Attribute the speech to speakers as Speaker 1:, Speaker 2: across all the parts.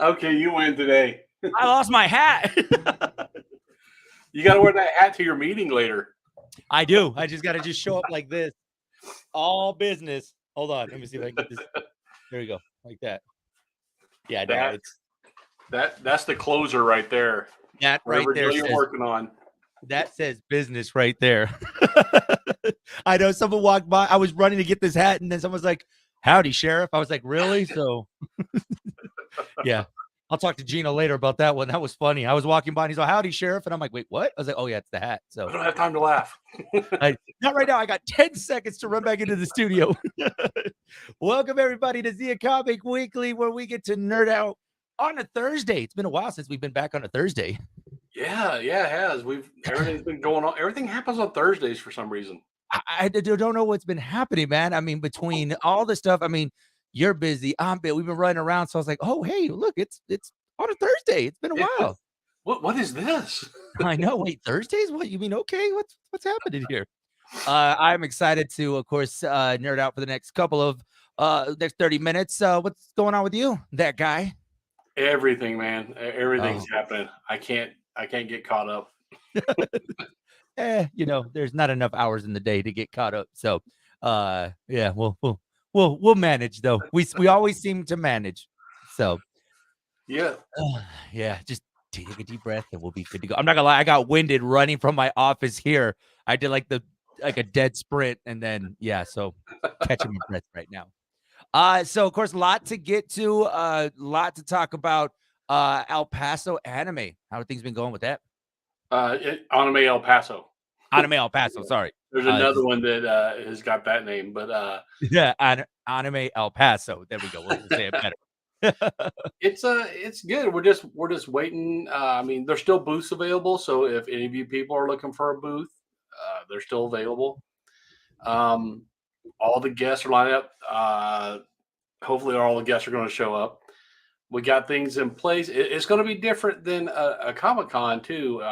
Speaker 1: Okay, you win today.
Speaker 2: I lost my hat.
Speaker 1: You got to wear that hat to your meeting later.
Speaker 2: I do. I just got to just show up like this. All business. Hold on. Let me see if I can get this. There we go. Like that. Yeah, no,
Speaker 1: That
Speaker 2: it's
Speaker 1: that's the closer right there.
Speaker 2: that right
Speaker 1: Whatever
Speaker 2: there
Speaker 1: deal you're
Speaker 2: says
Speaker 1: working on.
Speaker 2: that says business right there. I know someone walked by. I was running to get this hat, and then someone's like, "Howdy, Sheriff." I was like, "Really?" So, yeah, I'll talk to Gino later about that one. That was funny. I was walking by, and he's like, "Howdy, Sheriff," and I'm like, "Wait, what?" I was like, "Oh yeah, it's the hat."
Speaker 1: I
Speaker 2: So,
Speaker 1: don't have time to laugh.
Speaker 2: not right now. I got 10 seconds to run back into the studio. Welcome everybody to Zia Comic Weekly, where we get to nerd out on a Thursday. It's been a while since we've been back on a Thursday.
Speaker 1: Yeah, it has. Everything's been going on. Everything happens on Thursdays for some reason.
Speaker 2: I don't know what's been happening, man. I mean, between all the stuff, I mean, you're busy. I'm busy. We've been running around. So I was like, oh, hey, look, it's on a Thursday. It's been a
Speaker 1: It,
Speaker 2: while.
Speaker 1: what is this?
Speaker 2: I know. Wait, Thursdays? What you mean? Okay, what's happening here? I'm excited to, of course, nerd out for the next couple of next 30 minutes. What's going on with you, that guy?
Speaker 1: Everything, man. Everything's
Speaker 2: Oh,
Speaker 1: happening. I can't get caught up.
Speaker 2: there's not enough hours in the day to get caught up. So, yeah, we'll manage though. We always seem to manage. So,
Speaker 1: Yeah.
Speaker 2: yeah, just take a deep breath and we'll be good to go. I'm not gonna lie, I got winded running from my office here. I did like a dead sprint, and then yeah, so catching my breath right now. So of course, a lot to get to, a lot to talk about. El Paso anime. How have things been going with that?
Speaker 1: Anime El Paso.
Speaker 2: Anime El Paso, sorry.
Speaker 1: There's another one that has got that name, but
Speaker 2: Yeah, Anime El Paso. There we go. We'll say it better.
Speaker 1: it's good. We're just waiting. I mean, there's still booths available, so if any of you people are looking for a booth, they're still available. Um, all the guests are lined up. Hopefully, all the guests are going to show up. We got things in place. It's going to be different than a Comic Con too.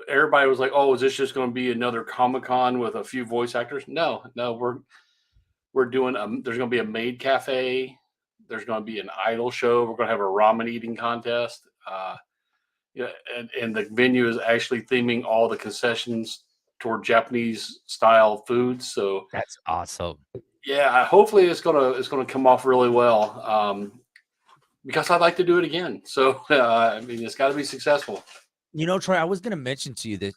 Speaker 1: Everybody was like, "Oh, is this just going to be another Comic Con with a few voice actors?" No, no, we're doing. There's going to be a maid cafe. There's going to be an idol show. We're going to have a ramen eating contest. Yeah, and the venue is actually theming all the concessions toward Japanese style foods. So
Speaker 2: That's awesome.
Speaker 1: yeah, hopefully it's gonna come off really well. Because I'd like to do it again. So I mean, it's got to be successful.
Speaker 2: Troy, I was gonna mention to you that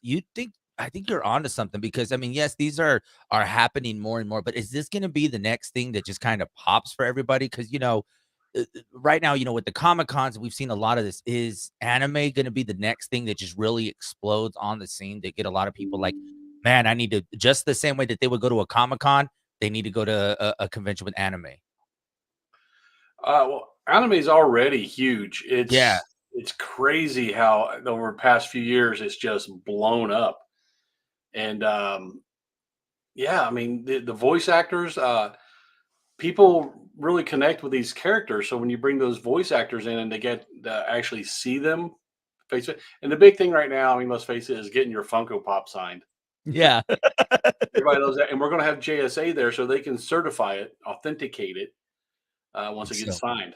Speaker 2: I think you're onto something, because I mean, yes, these are happening more and more, but is this gonna be the next thing that just kind of pops for everybody? Because right now, with the Comic Cons, we've seen a lot of this. Is anime gonna be the next thing that just really explodes on the scene, that get a lot of people like, man, I need to, just the same way that they would go to a Comic Con, they need to go to a convention with anime.
Speaker 1: Well, anime is already huge.
Speaker 2: Yeah.
Speaker 1: It's crazy how over the past few years it's just blown up. And yeah, I mean the voice actors, people really connect with these characters. So when you bring those voice actors in and they get to actually see them face it, and the big thing right now, I mean, let's face it, is getting your Funko Pop signed.
Speaker 2: Yeah.
Speaker 1: Everybody knows that, and we're going to have JSA there so they can certify it, authenticate it once it gets
Speaker 2: So
Speaker 1: signed.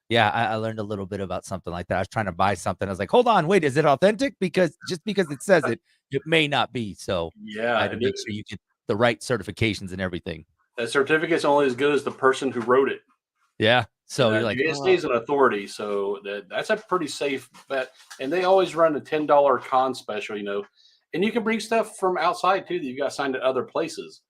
Speaker 2: yeah, I learned a little bit about something like that. I was trying to buy something. I was like, hold on, wait, is it authentic? Because just because it says it, it may not be. So I
Speaker 1: Yeah,
Speaker 2: had to make sure you get the right certifications and everything.
Speaker 1: that certificate's only as good as the person who wrote it.
Speaker 2: Yeah.
Speaker 1: And
Speaker 2: So you're like,
Speaker 1: JSA is an authority, so that's a pretty safe bet. And they always run a $10 con special, and you can bring stuff from outside too that you got signed at other places,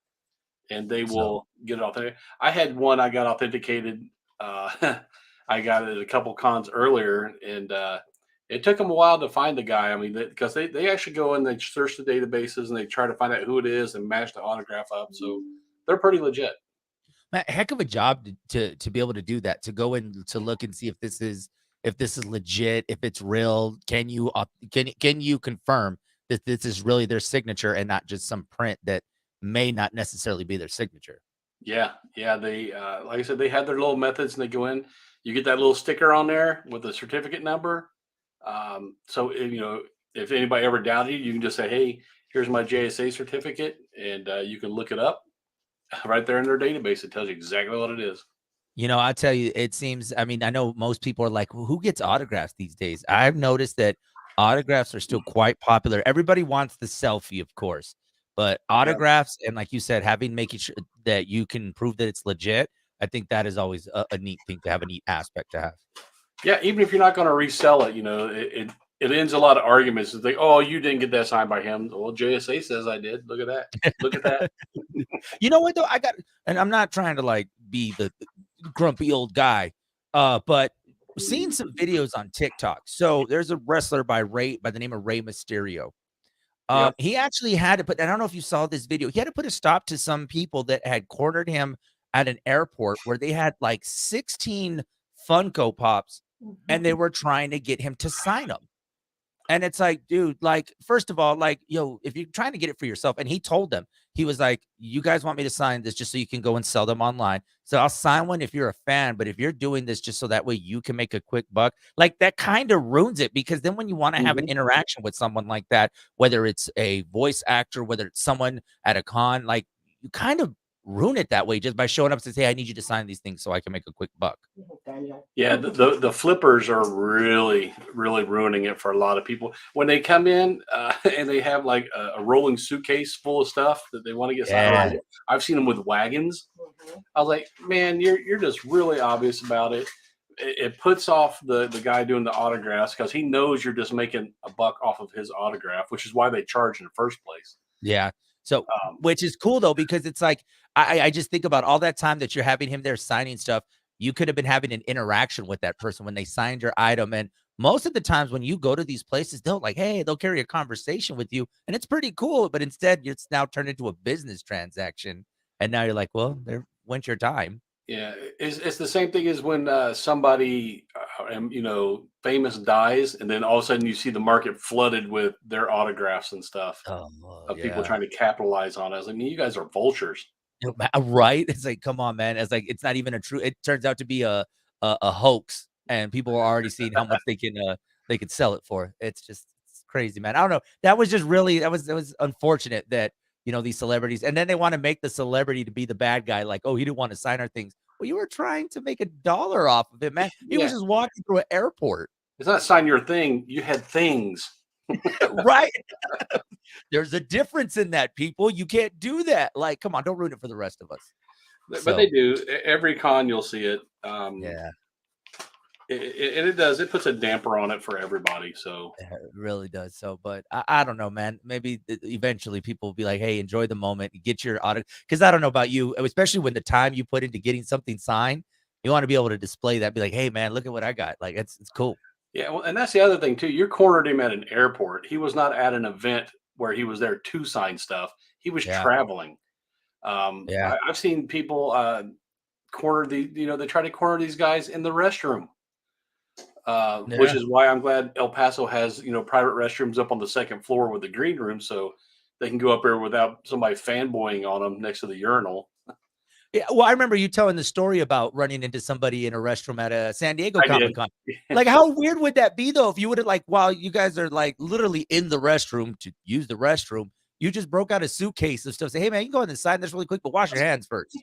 Speaker 1: and they
Speaker 2: so
Speaker 1: will get it authenticated. I had one I got authenticated. I got it at a couple cons earlier, and it took them a while to find the guy. I mean, because they actually go and they search the databases and they try to find out who it is and match the autograph up. So they're pretty legit.
Speaker 2: man, heck of a job to be able to do that, to go in to look and see if this is legit, if it's real. Can you confirm that this is really their signature and not just some print that may not necessarily be their signature?
Speaker 1: Yeah, yeah. They like I said, they have their little methods, and they go in. You get that little sticker on there with the certificate number. So if anybody ever doubted you, you can just say, "Hey, here's my JSA certificate," and you can look it up right there in their database. It tells you exactly what it is.
Speaker 2: You know, I tell you, it seems, I mean, I know most people are like, "Well, who gets autographs these days?" I've noticed that autographs are still quite popular. Everybody wants the selfie, of course, but
Speaker 1: Yeah.
Speaker 2: autographs and like you said, having making sure that you can prove that it's legit, I think that is always a neat thing to have, a neat aspect to have.
Speaker 1: Yeah, even if you're not going to resell it, it ends a lot of arguments. It's like, oh, you didn't get that signed by him. Well, JSA says I did. Look at that. Look at that.
Speaker 2: You know what though? I got, and I'm not trying to like be the grumpy old guy, but seeing some videos on TikTok. So there's a wrestler by the name of Rey Mysterio.
Speaker 1: Yep.
Speaker 2: He actually had to put, I don't know if you saw this video. He had to put a stop to some people that had cornered him at an airport where they had like 16 Funko Pops and they were trying to get him to sign them. And it's like, dude, like, first of all, like, yo, if you're trying to get it for yourself, and he told them, he was like, you guys want me to sign this just so you can go and sell them online. So I'll sign one if you're a fan, but if you're doing this just so that way you can make a quick buck, like that kind of ruins it because then when you want to have an
Speaker 1: Mhm.
Speaker 2: interaction with someone like that, whether it's a voice actor, whether it's someone at a con, like you kind of ruin it that way just by showing up and say, hey, I need you to sign these things so I can make a quick buck.
Speaker 1: Yeah, the flippers are really really ruining it for a lot of people when they come in and they have like a rolling suitcase full of stuff that they want to get signed. Or
Speaker 2: Yeah.
Speaker 1: I've seen them with wagons. I was like, man, you're just really obvious about it. It puts off the guy doing the autographs because he knows you're just making a buck off of his autograph, which is why they charge in the first place.
Speaker 2: Yeah. So,
Speaker 1: Um,
Speaker 2: which is cool though, because it's like I just think about all that time that you're having him there signing stuff. You could have been having an interaction with that person when they signed your item. And most of the times when you go to these places, they'll like, hey, they'll carry a conversation with you, and it's pretty cool. But instead, it's now turned into a business transaction. And now you're like, well, there went your time.
Speaker 1: Yeah, it's the same thing as when somebody, famous dies, and then all of a sudden you see the market flooded with their autographs and stuff of people
Speaker 2: Yeah.
Speaker 1: trying to capitalize on it. I mean, you guys are vultures.
Speaker 2: Right? It's like, come on, man. It's like it's not even a true, it turns out to be a hoax, and people are already seeing how much they could sell it for. It's just it's crazy, man. I don't know. That was just really that was unfortunate that, these celebrities and then they want to make the celebrity to be the bad guy, like, oh, he didn't want to sign our things. Well, you were trying to make $1 off of it, man. He was
Speaker 1: Yeah,
Speaker 2: just walking through an airport.
Speaker 1: it's not sign your thing. You had things,
Speaker 2: Right? There's a difference in that, people. You can't do that. Like, come on, don't ruin it for the rest of us.
Speaker 1: but they
Speaker 2: So,
Speaker 1: do. Every con you'll see it.
Speaker 2: yeah.
Speaker 1: And it does. It puts a damper on it for everybody. So
Speaker 2: Yeah, it really does. So, but I don't know, man. Maybe eventually people will be like, "Hey, enjoy the moment, get your audit." Because I don't know about you, especially when the time you put into getting something signed, you want to be able to display that. Be like, "Hey, man, look at what I got!" Like it's cool.
Speaker 1: yeah, well, and that's the other thing too. You cornered him at an airport. He was not at an event where he was there to sign stuff. He was
Speaker 2: Yeah,
Speaker 1: traveling.
Speaker 2: yeah,
Speaker 1: I've seen people corner they try to corner these guys in the restroom, which
Speaker 2: yeah.
Speaker 1: is why I'm glad El Paso has private restrooms up on the second floor with the green room, so they can go up there without somebody fanboying on them next to the urinal.
Speaker 2: Yeah, well, I remember you telling the story about running into somebody in a restroom at a San Diego
Speaker 1: I did.
Speaker 2: Comic Con. Like, how weird would that be though? If you would have like, while you guys are like literally in the restroom to use the restroom, you just broke out a suitcase of stuff. Say, hey man, you can go on the side this really quick, but wash your hands first.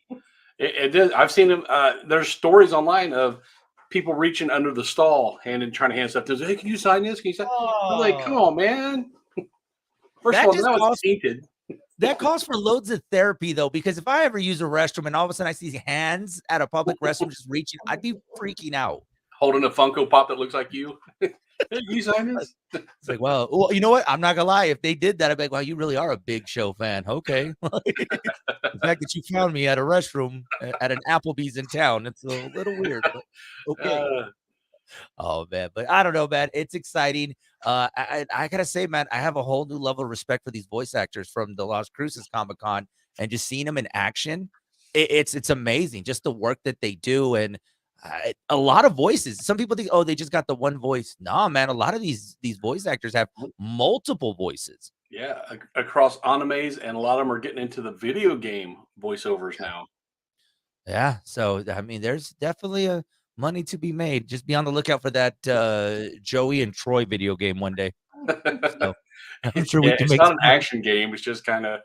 Speaker 1: It did. I've seen them. There's stories online of people reaching under the stall, trying to hand stuff to us. Hey, can you sign this? Can you sign? I'm like, come
Speaker 2: Oh,
Speaker 1: on, man. First of
Speaker 2: that
Speaker 1: all,
Speaker 2: just
Speaker 1: now it's
Speaker 2: calls
Speaker 1: tainted.
Speaker 2: that calls for loads of therapy though, because if I ever use a restroom and all of a sudden I see hands at a public restroom just reaching, I'd be freaking out.
Speaker 1: Holding a Funko Pop that looks like you. Hey, can you sign this?
Speaker 2: It's like, well, you know what? I'm not gonna lie. If they did that, I'd be like, wow, you really are a Big Show fan. Okay. The fact that you found me at a restroom at an Applebee's in town, it's a little weird, but okay.
Speaker 1: Uh,
Speaker 2: Oh man, but I don't know, man. It's exciting. I gotta say, man, I have a whole new level of respect for these voice actors from the Las Cruces Comic Con, and just seeing them in action. It's amazing, just the work that they do, and a lot of voices. Some people think, oh, they just got the one voice. Nah, man, a lot of these voice actors have multiple voices.
Speaker 1: yeah, across animes, and a lot of them are getting into the video game voiceovers now.
Speaker 2: Yeah, so I mean, there's definitely a money to be made. Just be on the lookout for that Joey and Troy video game one day. So I'm sure we
Speaker 1: Yeah,
Speaker 2: can
Speaker 1: it's
Speaker 2: make
Speaker 1: not an
Speaker 2: some money.
Speaker 1: action game. It's just kind of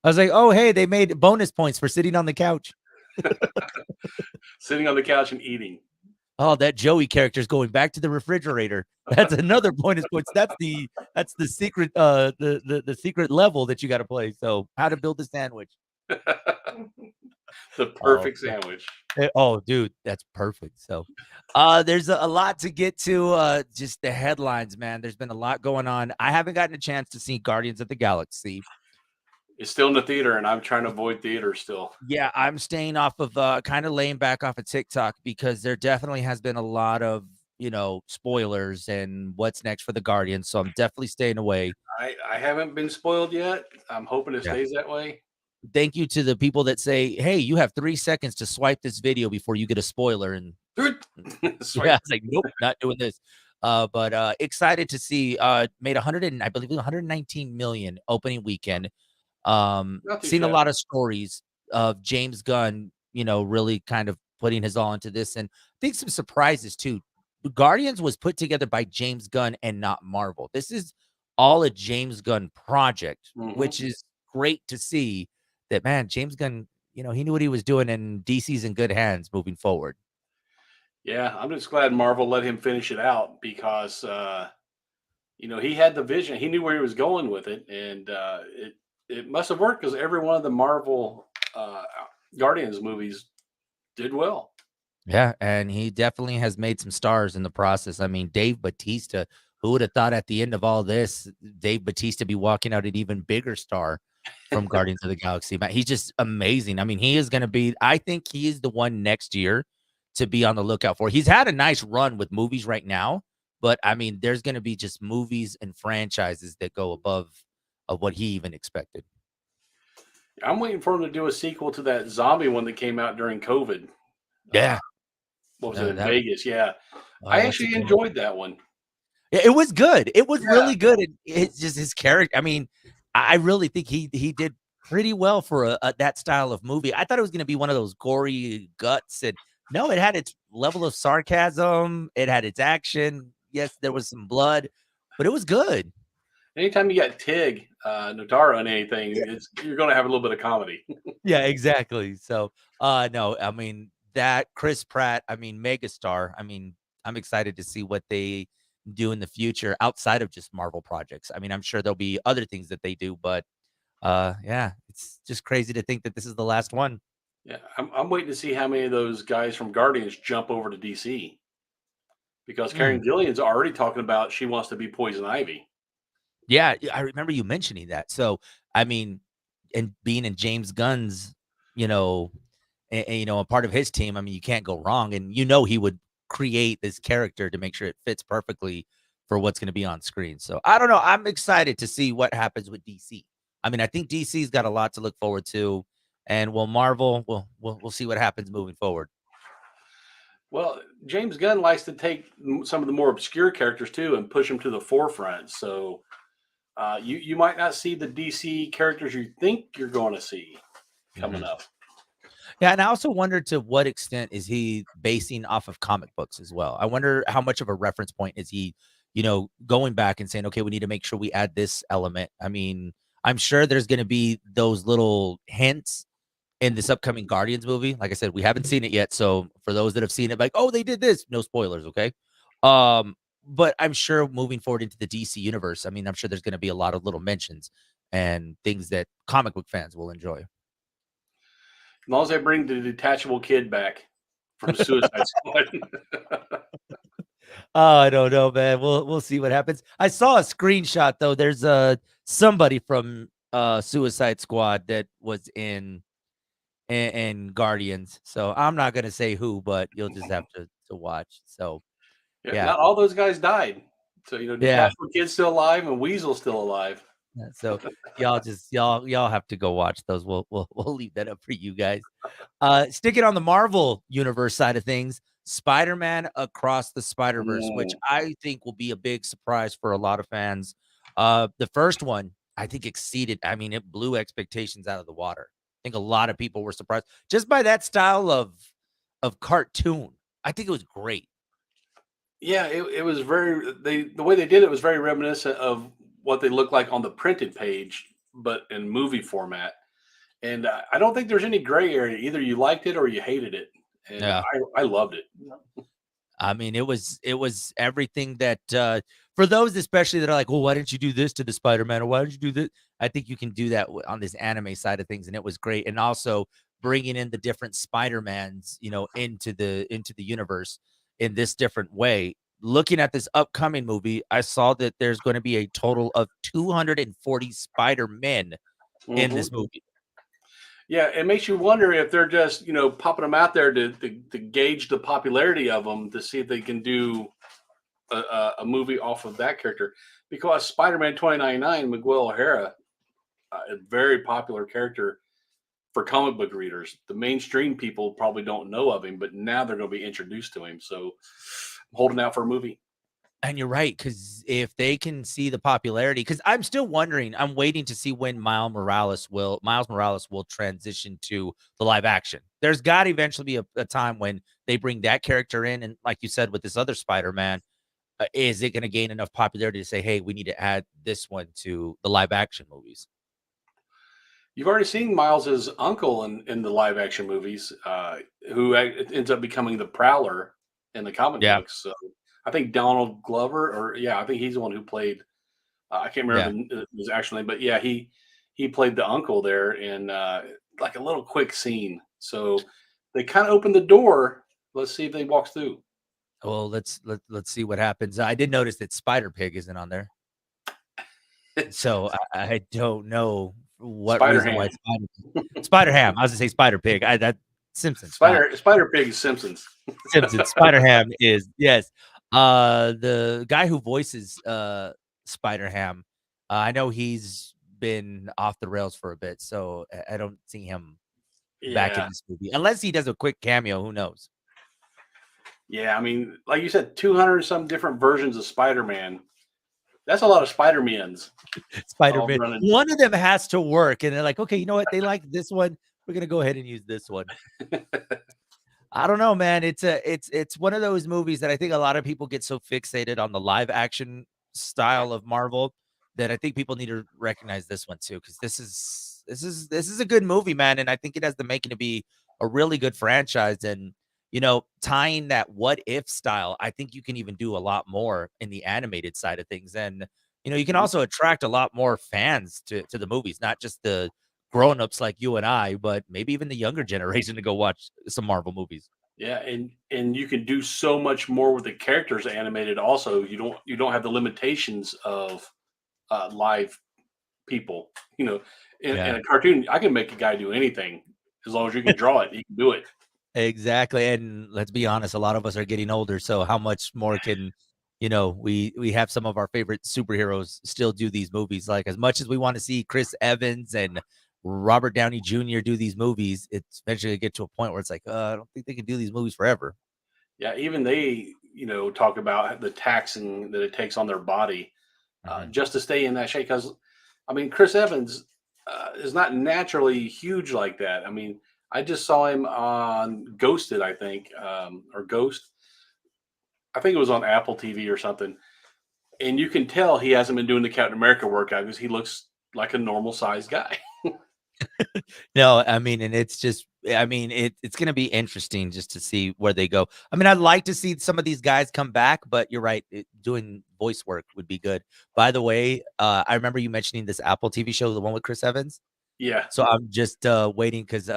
Speaker 2: I was like, oh hey, they made bonus points for sitting on the couch.
Speaker 1: Sitting on the couch and eating.
Speaker 2: Oh, that Joey character is going back to the refrigerator. That's another bonus points. That's the secret the secret level that you got to play. So how to build a sandwich.
Speaker 1: The
Speaker 2: Oh,
Speaker 1: perfect sandwich.
Speaker 2: oh, dude, that's perfect. So, there's a lot to get to. Just the headlines, man. There's been a lot going on. I haven't gotten a chance to see Guardians of the Galaxy.
Speaker 1: It's still in the theater, and I'm trying to avoid theater still.
Speaker 2: Yeah, I'm staying off of kind of laying back off of TikTok because there definitely has been a lot of spoilers and what's next for the Guardians. So I'm definitely staying away.
Speaker 1: I haven't been spoiled yet. I'm hoping it
Speaker 2: Yeah.
Speaker 1: stays that way.
Speaker 2: Thank you to the people that say, "Hey, you have 3 seconds to swipe this video before you get a spoiler." And
Speaker 1: Swipe.
Speaker 2: yeah, it's like, nope, not doing this. But excited to see made 100 and I believe 119 million opening weekend.
Speaker 1: Not too
Speaker 2: Seen a
Speaker 1: shabby.
Speaker 2: lot of stories of James Gunn, really kind of putting his all into this, and I think some surprises too. Guardians was put together by James Gunn and not Marvel. This is all a James Gunn project,
Speaker 1: Hmm.
Speaker 2: which is great to see that, man, James Gunn, he knew what he was doing, and DC's in good hands moving forward.
Speaker 1: Yeah, I'm just glad Marvel let him finish it out because he had the vision. He knew where he was going with it, and it must have worked because every one of the Marvel Guardians movies did well.
Speaker 2: Yeah, and he definitely has made some stars in the process. I mean, Dave Batista, who would have thought at the end of all this, Dave Batista be walking out an even bigger star from Guardians of the Galaxy? Man, he's just amazing. I mean, he is going to be, I think he is the one next year to be on the lookout for. He's had a nice run with movies right now, but I mean, there's going to be just movies and franchises that go above of what he even expected.
Speaker 1: I'm waiting for him to do a sequel to that zombie one that came out during COVID. Uh,
Speaker 2: Yeah.
Speaker 1: what was it
Speaker 2: No,
Speaker 1: in
Speaker 2: that,
Speaker 1: Vegas? Yeah, I
Speaker 2: what's it
Speaker 1: actually
Speaker 2: called?
Speaker 1: enjoyed that one.
Speaker 2: It was good. It was
Speaker 1: Yeah,
Speaker 2: really good, and it's just his character. I mean, I really think he did pretty well for a that style of movie. I thought it was gonna be one of those gory guts, and no, it had its level of sarcasm, it had its action. Yes, there was some blood, but it was good.
Speaker 1: anytime you got Tig Notaro in anything, you're going to have a little bit of comedy.
Speaker 2: Yeah, exactly. So, no, I mean, that Chris Pratt, I mean, megastar. I mean, I'm excited to see what they do in the future outside of just Marvel projects. I mean, I'm sure there'll be other things that they do, but yeah, it's just crazy to think that this is the last one.
Speaker 1: Yeah, I'm waiting to see how many of those guys from Guardians jump over to DC because
Speaker 2: Mm.
Speaker 1: Karen Gillian's already talking about she wants to be Poison Ivy.
Speaker 2: Yeah, I remember you mentioning that. So, I mean, and being in James Gunn's, you know, a part of his team, I mean, you can't go wrong. And he would create this character to make sure it fits perfectly for what's going to be on screen. So I don't know. I'm excited to see what happens with DC. I mean, I think DC's got a lot to look forward to, and will Marvel, we'll see what happens moving forward.
Speaker 1: Well, James Gunn likes to take some of the more obscure characters too and push them to the forefront. So you might not see the DC characters you think you're going to see coming
Speaker 2: Mhm.
Speaker 1: up.
Speaker 2: Yeah, and I also wonder to what extent is he basing off of comic books as well? I wonder how much of a reference point is he, going back and saying, okay, we need to make sure we add this element. I mean, I'm sure there's going to be those little hints in this upcoming Guardians movie. Like I said, we haven't seen it yet. So for those that have seen it, like, oh, they did this, no spoilers, okay? Um, but I'm sure moving forward into the DC universe, I mean, I'm sure there's going to be a lot of little mentions and things that comic book fans will enjoy.
Speaker 1: As long as they bring the detachable kid back from Suicide Squad.
Speaker 2: Oh, I don't know, man. We'll see what happens. I saw a screenshot though. There's somebody from Suicide Squad that was in Guardians. So I'm not gonna say who, but you'll just have to watch. So
Speaker 1: Yeah,
Speaker 2: yeah,
Speaker 1: not all those guys died. So
Speaker 2: yeah.
Speaker 1: detachable kid's still alive and Weasel's still alive.
Speaker 2: So y'all have to go watch those. We'll leave that up for you guys. Sticking on the Marvel universe side of things, Spider-Man Across the Spider-Verse, which
Speaker 1: Mm.
Speaker 2: I think will be a big surprise for a lot of fans. The first one, I think exceeded, I mean, it blew expectations out of the water. I think a lot of people were surprised just by that style of cartoon. I think it was great.
Speaker 1: Yeah, it was the way they did it was very reminiscent of what they look like on the printed page, but in movie format. and I don't think there's any gray area. Either you liked it or you hated it, and
Speaker 2: Yeah.
Speaker 1: I loved it.
Speaker 2: I mean, it was everything that, for those especially that are like, "Well, why didn't you do this to the Spider-Man, or why did you do this?" I think you can do that on this anime side of things, and it was great, and also bringing in the different Spider-Mans, into the universe in this different way. Looking at this upcoming movie, I saw that there's gonna be a total of 240 Spider-Men in
Speaker 1: Hmm.
Speaker 2: this movie.
Speaker 1: Yeah, it makes you wonder if they're just popping them out there to gauge the popularity of them to see if they can do a movie off of that character. Because Spider-Man 2099, Miguel O'Hara, a very popular character for comic book readers. The mainstream people probably don't know of him, but now they're going to be introduced to him. So I'm holding out for a movie.
Speaker 2: And you're right, because if they can see the popularity, because I'm still wondering, I'm waiting to see when Miles Morales will transition to the live action. There's got to eventually be a time when they bring that character in, and like you said with this other Spider-Man, is it gonna gain enough popularity to say, "Hey, we need to add this one to the live action movies?"
Speaker 1: You've already seen Miles's uncle in the live action movies, who ends up becoming the Prowler in the comic
Speaker 2: Yeah,
Speaker 1: books. So I think Donald Glover, or yeah, I think he's the one who played. I can't
Speaker 2: yeah.
Speaker 1: remember his actual name, but yeah, he played the uncle there in like a little quick scene. So they kind of opened the door. Let's see if they walk through.
Speaker 2: Well, let's see what happens. I did notice that Spider Pig isn't on there, so I don't know what
Speaker 1: Spider
Speaker 2: reason
Speaker 1: Ham,
Speaker 2: why Spider Ham. I was gonna say Spider Pig. I that Simpsons, not
Speaker 1: Spider Pig is Simpsons.
Speaker 2: Simpsons. Spider Ham is yes. The guy who voices Spider Ham, I know he's been off the rails for a bit, so I don't see him back in
Speaker 1: Yeah,
Speaker 2: this movie unless he does a quick cameo. Who knows?
Speaker 1: yeah. I mean, like you said, 200 some different versions of Spider Man. That's a lot of Spider Mans all
Speaker 2: Spider-Man.
Speaker 1: running.
Speaker 2: One of them has to work, and they're like, "Okay, you know what? They like this one. We're gonna go ahead and use this one." I don't know, man. It's one of those movies that I think a lot of people get so fixated on the live action style of Marvel that I think people need to recognize this one too, because this is a good movie, man, and I think it has the making to be a really good franchise. And tying that what if style, I think you can even do a lot more in the animated side of things, and you can also attract a lot more fans to the movies, not just the grown-ups like you and I, but maybe even the younger generation to go watch some Marvel movies.
Speaker 1: Yeah, and you can do so much more with the characters animated. Also, you don't have the limitations of live people. You know, in
Speaker 2: Yeah,
Speaker 1: a cartoon, I can make a guy do anything as long as you can draw it. He can do it.
Speaker 2: exactly, and let's be honest, a lot of us are getting older, so how much more can we have some of our favorite superheroes still do these movies, like, as much as we wanna see Chris Evans and Robert Downey Jr. do these movies, it's eventually get to a point where it's like, I don't think they can do these movies forever."
Speaker 1: Yeah, even they talk about the taxing that it takes on their body
Speaker 2: Mhm.
Speaker 1: just to stay in that shape. Because I mean, Chris Evans is not naturally huge like that. I mean, I just saw him on Ghosted, I think, or Ghost. I think it was on Apple TV or something. And you can tell he hasn't been doing the Captain America workout because he looks like a normal sized guy.
Speaker 2: No, I mean, and it's just I mean, it's gonna be interesting just to see where they go. I mean, I'd like to see some of these guys come back, but you're right, doing voice work would be good. By the way, I remember you mentioning this Apple TV show, the one with Chris Evans.
Speaker 1: Yeah,
Speaker 2: So I'm just waiting because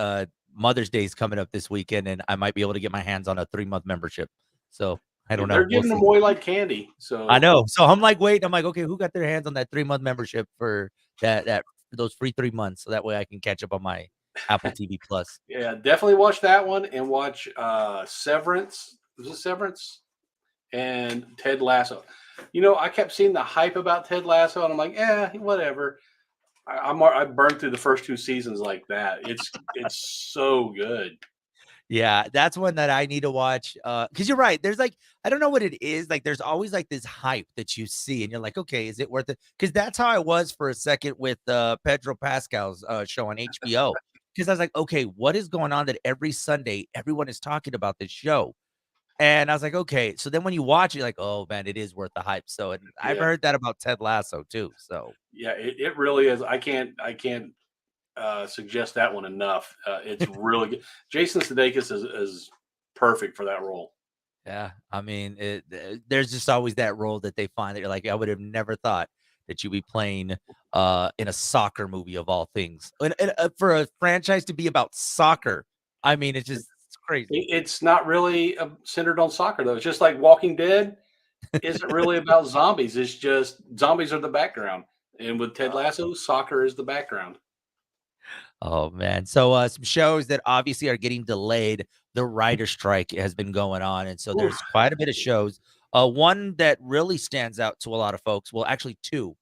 Speaker 2: Mother's Day is coming up this weekend, and I might be able to get my hands on a 3-month membership. So I don't
Speaker 1: they're
Speaker 2: know. We'll
Speaker 1: giving them
Speaker 2: see.
Speaker 1: away like candy.
Speaker 2: I
Speaker 1: So
Speaker 2: know. So I'm like waiting. I'm like, okay, who got their hands on that 3-month membership for that for those free 3 months, so that way I can catch up on my Apple TV Plus.
Speaker 1: yeah, definitely watch that one and watch Severance. Was it Severance? And Ted Lasso. I kept seeing the hype about Ted Lasso, and I'm like, whatever. I burned through the first two seasons like that. It's so good.
Speaker 2: Yeah, that's one that I need to watch. Because you're right. There's like, I don't know what it is. Like, there's always like this hype that you see, and you're like, okay, is it worth it? Because that's how I was for a second with Pedro Pascal's show on HBO. Because I was like, okay, what is going on that every Sunday everyone is talking about this show? And I was like, okay. So then when you watch it, you're like, oh man, it is worth the hype. So, and I've
Speaker 1: Yeah,
Speaker 2: heard that about Ted Lasso too. So
Speaker 1: yeah, it really is. I can't suggest that one enough. It's really good. Jason Sudeikis is perfect for that role.
Speaker 2: Yeah, I mean, there's just always that role that they find that you're like, I would have never thought that you'd be playing in a soccer movie of all things, and for a franchise to be about soccer. I mean, it's crazy.
Speaker 1: It's not really centered on soccer though. It's just like Walking Dead isn't really about zombies. It's just zombies are the background, and with Ted Lasso, soccer is the background.
Speaker 2: Oh man. So some shows that obviously are getting delayed. The writer strike has been going on, and so
Speaker 1: Ooh,
Speaker 2: there's quite a bit of shows. One that really stands out to a lot of folks, well, actually two,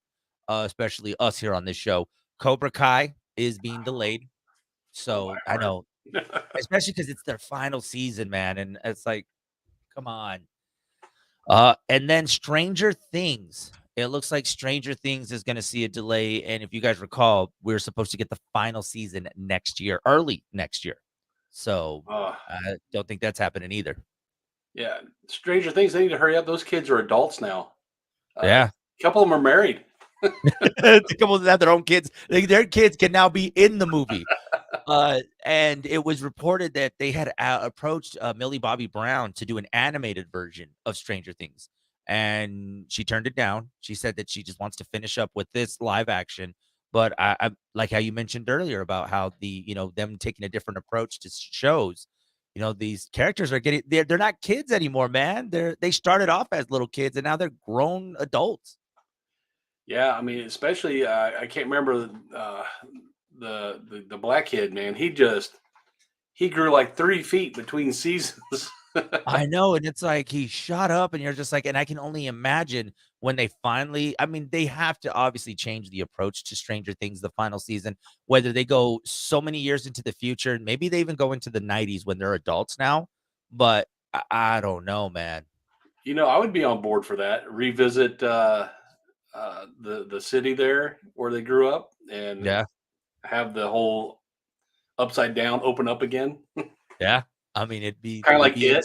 Speaker 2: especially us here on this show. Cobra Kai is being delayed.
Speaker 1: oh my
Speaker 2: So I
Speaker 1: heart.
Speaker 2: know, especially because it's their final season, man. And it's like, come on. And then Stranger Things. It looks like Stranger Things is going to see a delay. And if you guys recall, we are supposed to get the final season next year, early next year. So
Speaker 1: uh,
Speaker 2: I don't think that's happening either.
Speaker 1: yeah, Stranger Things. They need to hurry up. Those kids are adults now. A
Speaker 2: Yeah.
Speaker 1: couple of them are married.
Speaker 2: To come with that, their own kids, their kids can now be in the movie. And it was reported that they had approached Millie Bobby Brown to do an animated version of Stranger Things, and she turned it down. She said that she just wants to finish up with this live action. But I like how you mentioned earlier about how them taking a different approach to shows. These characters are they're not kids anymore, man. They started off as little kids and now they're grown adults.
Speaker 1: Yeah, I mean, especially I can't remember the black kid. Man, he grew like 3 feet between seasons.
Speaker 2: I know, and it's like he shot up, and you're just like, and I can only imagine when they finally. I mean, they have to obviously change the approach to Stranger Things the final season, whether they go so many years into the future, maybe they even go into the 90s when they're adults now. But I don't know, man.
Speaker 1: I would be on board for that. Revisit the city there where they grew up and
Speaker 2: Yeah,
Speaker 1: have the whole upside down open up again,
Speaker 2: yeah. I mean, it'd be
Speaker 1: kind of
Speaker 2: it'd
Speaker 1: like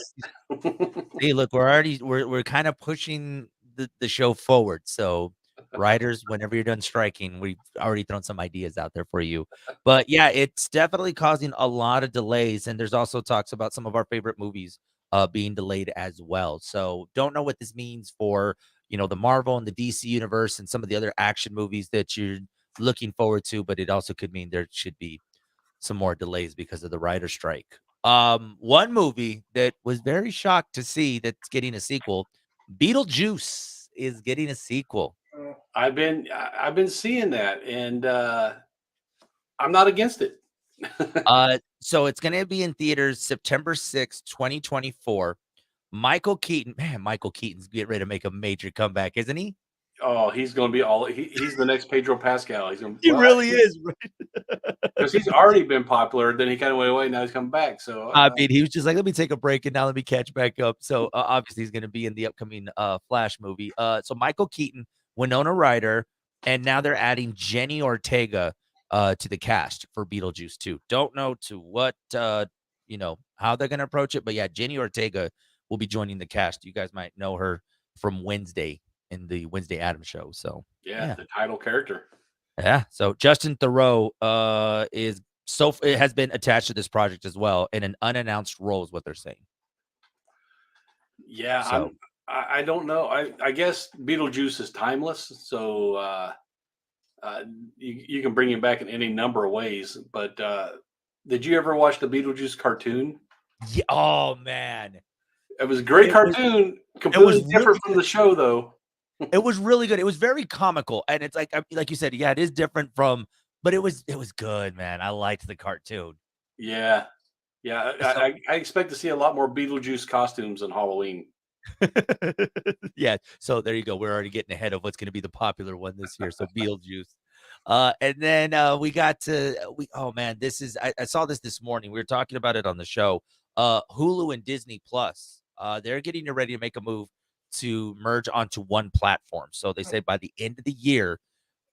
Speaker 2: be
Speaker 1: it.
Speaker 2: Hey, look, we're kind of pushing the show forward. So, writers, whenever you're done striking, we've already thrown some ideas out there for you. But yeah, it's definitely causing a lot of delays, and there's also talks about some of our favorite movies being delayed as well. So, don't know what this means for the Marvel and the DC universe and some of the other action movies that you're looking forward to, but it also could mean there should be some more delays because of the writer strike. One movie that was very shocked to see that's getting a sequel, Beetlejuice is getting a sequel.
Speaker 1: I've been seeing that, and I'm not against it.
Speaker 2: So it's gonna be in theaters September 6th, 2024. Michael Keaton, man, Michael Keaton's getting ready to make a major comeback, isn't he?
Speaker 1: Oh, he's going to be he's the next Pedro Pascal. He's going
Speaker 2: He really is.
Speaker 1: because he's already been popular. Then he kind of went away. Now he's coming back. So
Speaker 2: I mean, he was just like, "Let me take a break and now let me catch back up." So, obviously, he's gonna be in the upcoming, Flash movie. So Michael Keaton, Winona Ryder, and now they're adding Jenny Ortega, to the cast for Beetlejuice 2. Don't know to what, how they're gonna approach it, but yeah, Jenny Ortega will be joining the cast. You guys might know her from Wednesday in the Wednesday Addams show. So,
Speaker 1: yeah,
Speaker 2: yeah.
Speaker 1: the title character.
Speaker 2: Yeah. So Justin Theroux it has been attached to this project as well in an unannounced role is what they're saying.
Speaker 1: Yeah,
Speaker 2: So
Speaker 1: I don't know. I guess Beetlejuice is timeless. So uh, you can bring him back in any number of ways. But did you ever watch the Beetlejuice cartoon?
Speaker 2: yeah, oh man.
Speaker 1: It was a great
Speaker 2: It was
Speaker 1: cartoon,
Speaker 2: it was
Speaker 1: completely different
Speaker 2: really
Speaker 1: from
Speaker 2: good.
Speaker 1: the show, though.
Speaker 2: It was really good. It was very comical. And it's like you said, yeah, it is different from but it was good, man. I liked the cartoon.
Speaker 1: Yeah, yeah.
Speaker 2: So
Speaker 1: I expect to see a lot more Beetlejuice costumes in Halloween.
Speaker 2: yeah, so there you go. We're already getting ahead of what's gonna be the popular one this year. So Beetlejuice. And then we got to we oh man, I saw this morning. We were talking about it on the show. Hulu and Disney Plus. They're getting ready to make a move to merge onto one platform. So they say by the end of the year,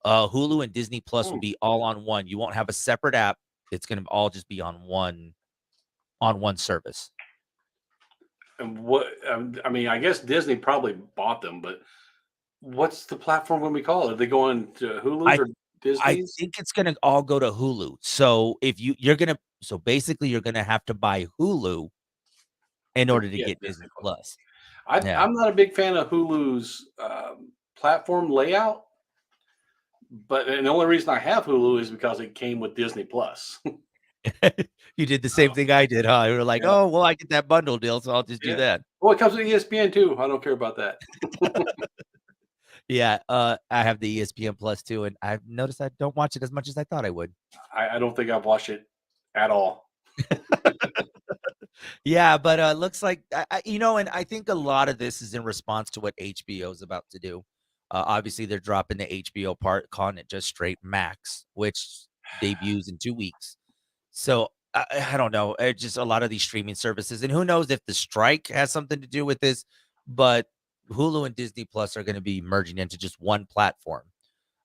Speaker 2: Hulu and Disney Plus will
Speaker 1: Hmm.
Speaker 2: be all on one. You won't have a separate app. It's gonna all just be on one service.
Speaker 1: And what I mean, I guess Disney probably bought them, but what's the platform when we call it? Are they going to Hulu's
Speaker 2: I
Speaker 1: or
Speaker 2: I
Speaker 1: Disney's?
Speaker 2: think it's gonna all go to Hulu. So if you're gonna so basically you're gonna have to buy Hulu in
Speaker 1: To
Speaker 2: order to
Speaker 1: get
Speaker 2: get
Speaker 1: Disney
Speaker 2: Disney
Speaker 1: Plus.
Speaker 2: Plus. Yeah.
Speaker 1: I'm not a big fan of Hulu's platform layout, but and the only reason I have Hulu is because it came with Disney Plus.
Speaker 2: You did the same thing I did, huh? You were like,
Speaker 1: Yeah,
Speaker 2: "Oh, well, I get that bundle deal, so I'll just do
Speaker 1: yeah.
Speaker 2: that."
Speaker 1: Well, it comes with ESPN too. I don't care about that.
Speaker 2: Yeah, I have the ESPN Plus too, and I've noticed I don't watch it as much as I thought I would.
Speaker 1: I don't think I've watched it at all.
Speaker 2: Yeah, but, looks like and I think a lot of this is in response to what HBO is about to do. Obviously, they're dropping the HBO part, calling it just straight Max, which debuts in 2 weeks. So, I don't know, just a lot of these streaming services, and who knows if the strike has something to do with this, but Hulu and Disney Plus are gonna be merging into just one platform,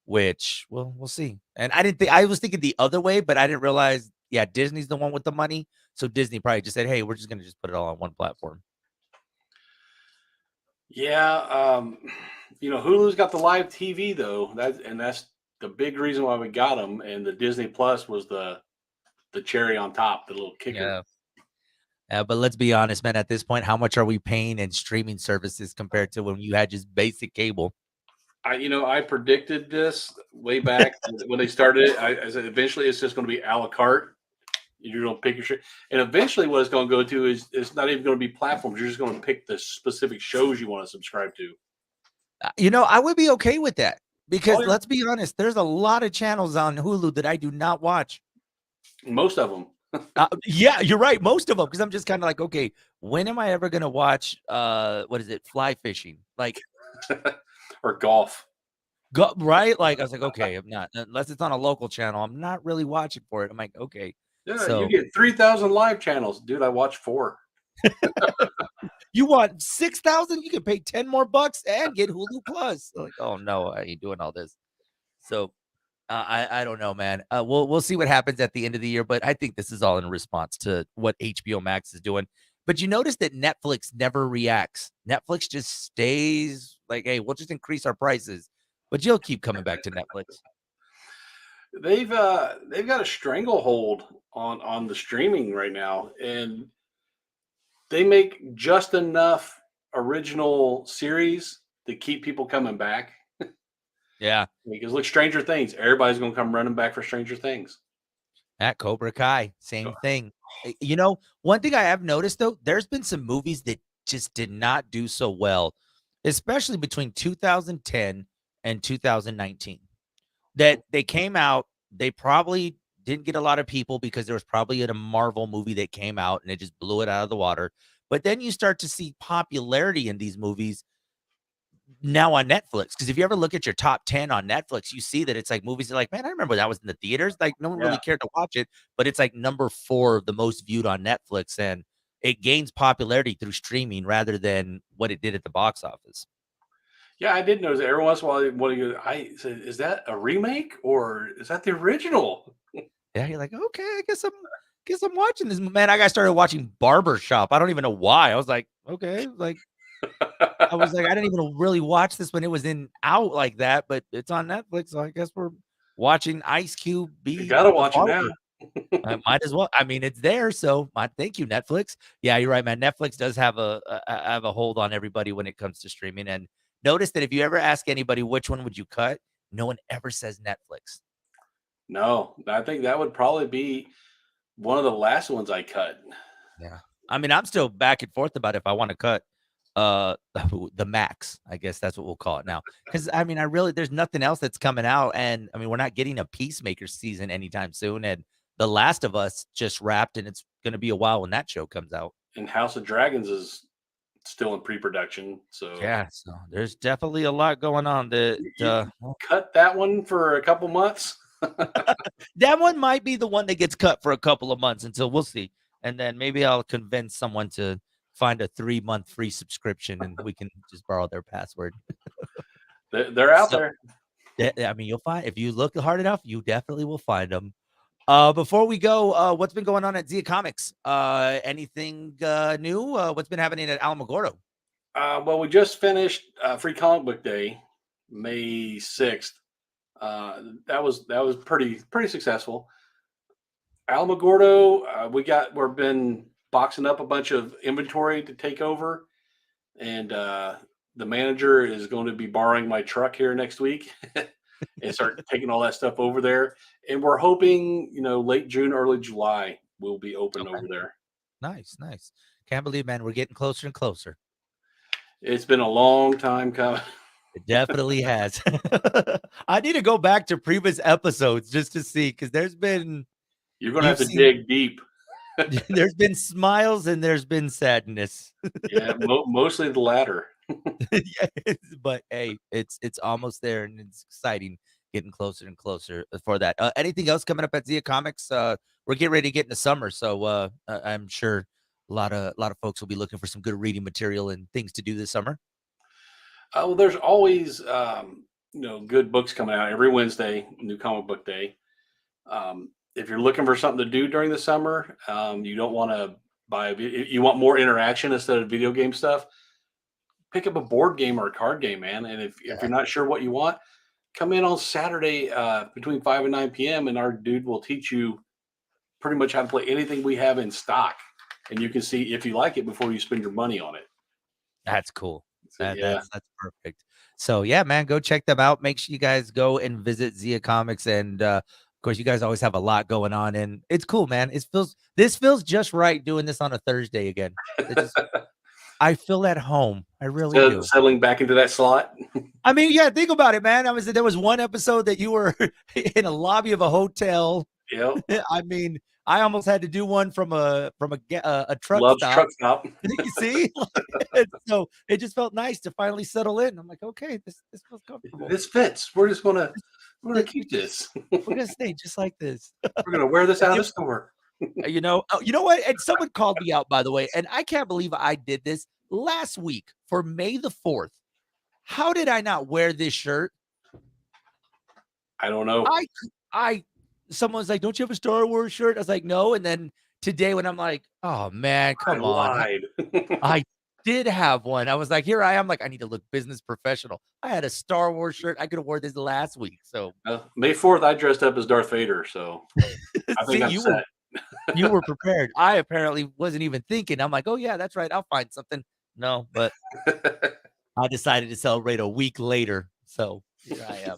Speaker 2: which, well, we'll see. And I was thinking the other way, but I didn't realize, yeah, Disney's the one with the money, so Disney probably just said, "Hey, we're just gonna just put it all on one platform."
Speaker 1: Yeah, Hulu's got the live TV though. That's the big reason why we got them. And the Disney Plus was the cherry on top, the little kicker.
Speaker 2: Yeah. But let's be honest, man, at this point, how much are we paying in streaming services compared to when you had just basic cable?
Speaker 1: I predicted this way back when they started it. I said eventually it's just going to be a la carte. You're going to pick your shit, and eventually what it's going to go to is it's not even going to be platforms. You're just going to pick the specific shows you want to subscribe to.
Speaker 2: I would be okay with that
Speaker 1: Oh
Speaker 2: because
Speaker 1: yeah,
Speaker 2: let's be honest, there's a lot of channels on Hulu that I do not watch.
Speaker 1: most of them.
Speaker 2: Yeah, you're right, most of them, because 'cause I'm just kinda like, "Okay, when am I ever gonna watch, what is it, fly fishing?" Like,
Speaker 1: Or golf.
Speaker 2: go right? Like, I was like, "Okay, I'm not unless it's on a local channel, I'm not really watching for it." I'm like, "Okay."
Speaker 1: Yeah, you
Speaker 2: So,
Speaker 1: get 3,000 live channels, dude. I watch four.
Speaker 2: you want 6,000? You can pay 10 more bucks and get Hulu Plus. Like, "Oh, no, I ain't doing all this." So, I don't know, man. We'll see what happens at the end of the year, but I think this is all in response to what HBO Max is doing. But you notice that Netflix never reacts. Netflix just stays like, "Hey, we'll just increase our prices," but you'll keep coming back to Netflix.
Speaker 1: They've got a stranglehold on the streaming right now, and they make just enough original series to keep people coming back.
Speaker 2: Yeah,
Speaker 1: Because look, Stranger Things, everybody's gonna come running back for Stranger Things.
Speaker 2: at Cobra Kai, same thing. One thing I have noticed though, there's been some movies that just did not do so well, especially between 2010 and 2019. That they came out, they probably didn't get a lot of people because there was probably a Marvel movie that came out and it just blew it out of the water. But then you start to see popularity in these movies now on Netflix. Because if you ever look at your top 10 on Netflix, you see that it's like movies that are like, man, I remember that was in the theaters. Like no one really
Speaker 1: Yeah.
Speaker 2: cared to watch it, but it's like number 4 of the most viewed on Netflix. And it gains popularity through streaming rather than what it did at the box office.
Speaker 1: Yeah, I did notice that every once in a while, I said, "Is that a remake or is that the original?"
Speaker 2: Yeah, you're like, "Okay, I guess I'm watching this." Man, I got started watching Barber Shop. I don't even know why. I was like, "Okay." I didn't even really watch this when it was in out like that, but it's on Netflix, so I guess we're watching Ice Cube
Speaker 1: You
Speaker 2: be
Speaker 1: gotta
Speaker 2: a
Speaker 1: watch it now.
Speaker 2: barber. I might as well. I mean, it's there, so my thank you, Netflix. Yeah, you're right, man. Netflix does have a hold on everybody when it comes to streaming, and notice that if you ever ask anybody which one would you cut, no one ever says Netflix.
Speaker 1: No, I think that would probably be one of the last ones I cut.
Speaker 2: Yeah. I mean, I'm still back and forth about if I wanna cut, the max, I guess that's what we'll call it now. Because I mean, I really there's nothing else that's coming out, and, I mean, we're not getting a Peacemaker season anytime soon, and The Last of Us just wrapped, and it's gonna be a while when that show comes out.
Speaker 1: And House of Dragons is still in pre-production, so
Speaker 2: Yeah, so there's definitely a lot going on that,
Speaker 1: you cut that one for a couple months.
Speaker 2: that one might be the one that gets cut for a couple of months until we'll see, and then maybe I'll convince someone to find a 3-month free subscription, and we can just borrow their password.
Speaker 1: They're out
Speaker 2: So
Speaker 1: there.
Speaker 2: I mean, you'll find if you look hard enough, you definitely will find them. Before we go, what's been going on at Zia Comics? Anything new? What's been happening at Alamogordo?
Speaker 1: Well, we just finished Free Comic Book Day, May 6th. That was pretty successful. Alamogordo, we've been boxing up a bunch of inventory to take over, and the manager is going to be borrowing my truck here next week and start taking all that stuff over there. And we're hoping, late June, early July, we'll be open
Speaker 2: Okay.
Speaker 1: over there.
Speaker 2: Nice, nice. Can't believe, man, we're getting closer and closer.
Speaker 1: It's been a long time coming.
Speaker 2: It definitely has. I need to go back to previous episodes just to see, because
Speaker 1: You're going to have
Speaker 2: you've
Speaker 1: to
Speaker 2: seen
Speaker 1: dig deep.
Speaker 2: there's been smiles and there's been sadness.
Speaker 1: Yeah, mostly the latter.
Speaker 2: Yeah, but hey, it's almost there and it's exciting, getting closer and closer for that. Anything else coming up at Zia Comics? We're getting ready to get into summer, so I'm sure a lot of folks will be looking for some good reading material and things to do this summer.
Speaker 1: Well, there's always, good books coming out every Wednesday, new comic book day. If you're looking for something to do during the summer, you don't want to you want more interaction instead of video game stuff, pick up a board game or a card game, man. And if you're not sure what you want, come in on Saturday between 5 and 9 p.m. and our dude will teach you pretty much how to play anything we have in stock. And you can see if you like it before you spend your money on it.
Speaker 2: That's cool.
Speaker 1: So, yeah.
Speaker 2: That's perfect. So yeah, man, go check them out. Make sure you guys go and visit Zia Comics, and of course, you guys always have a lot going on, and it's cool, man. This feels just right doing this on a Thursday again. I feel at home. I really
Speaker 1: So
Speaker 2: do.
Speaker 1: settling back into that slot.
Speaker 2: I mean, yeah, think about it, man. There was one episode that you were in a lobby of a hotel.
Speaker 1: Yep.
Speaker 2: I mean, I almost had to do one from a truck
Speaker 1: Loves
Speaker 2: stop.
Speaker 1: truck stop.
Speaker 2: You see? So it just felt nice to finally settle in. I'm like, okay, this feels comfortable.
Speaker 1: This fits. We're gonna keep this.
Speaker 2: We're gonna stay just like this.
Speaker 1: We're gonna wear this out of the store.
Speaker 2: You know what? And someone called me out, by the way, and I can't believe I did this last week for May the 4th. How did I not wear this shirt?
Speaker 1: I don't know.
Speaker 2: Someone's like, "Don't you have a Star Wars shirt?" I was like, "No." And then today, when I'm like, "Oh man, come on,"
Speaker 1: lied.
Speaker 2: I did have one. I was like, here I am, like, I need to look business professional. I had a Star Wars shirt. I could have worn this last week. So
Speaker 1: May 4th, I dressed up as Darth Vader, so I think
Speaker 2: see,
Speaker 1: I'm set.
Speaker 2: you were prepared. I apparently wasn't even thinking. I'm like, oh yeah, that's right. I'll find something. No, but I decided to celebrate a week later. So here I am.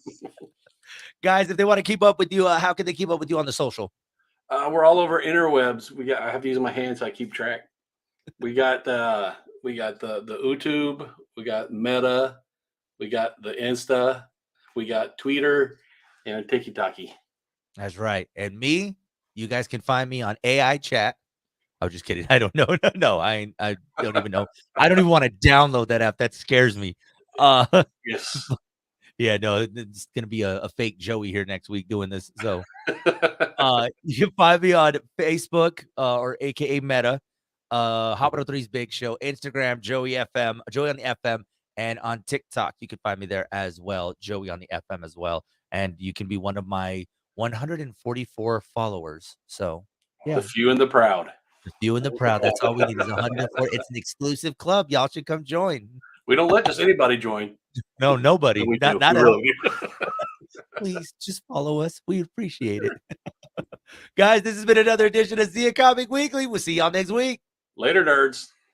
Speaker 2: Guys, if they want to keep up with you, how can they keep up with you on the social?
Speaker 1: We're all over interwebs. I have to use my hands so I keep track. We got the YouTube, we got Meta, we got the Insta, we got Twitter, and TikTok.
Speaker 2: That's right. And me, you guys can find me on AI Chat. I was just kidding. I don't know. No, I don't even know. I don't even want to download that app. That scares me.
Speaker 1: Yes.
Speaker 2: Yeah, no, it's gonna be a fake Joey here next week doing this. So you can find me on Facebook or AKA Meta, Hot 103's Big Show, Instagram, Joey FM, Joey on the FM, and on TikTok. You can find me there as well, Joey on the FM as well. And you can be one of my 144 followers. So yeah,
Speaker 1: The few and the proud.
Speaker 2: the few and the proud. That's all we need is 104. It's an exclusive club. Y'all should come join.
Speaker 1: We don't let just anybody join.
Speaker 2: No, nobody.
Speaker 1: We
Speaker 2: Not
Speaker 1: do.
Speaker 2: not
Speaker 1: We
Speaker 2: at all.
Speaker 1: really do.
Speaker 2: Please just follow us. We appreciate it. Guys, this has been another edition of Zia Comic Weekly. We'll see y'all next week.
Speaker 1: Later, nerds.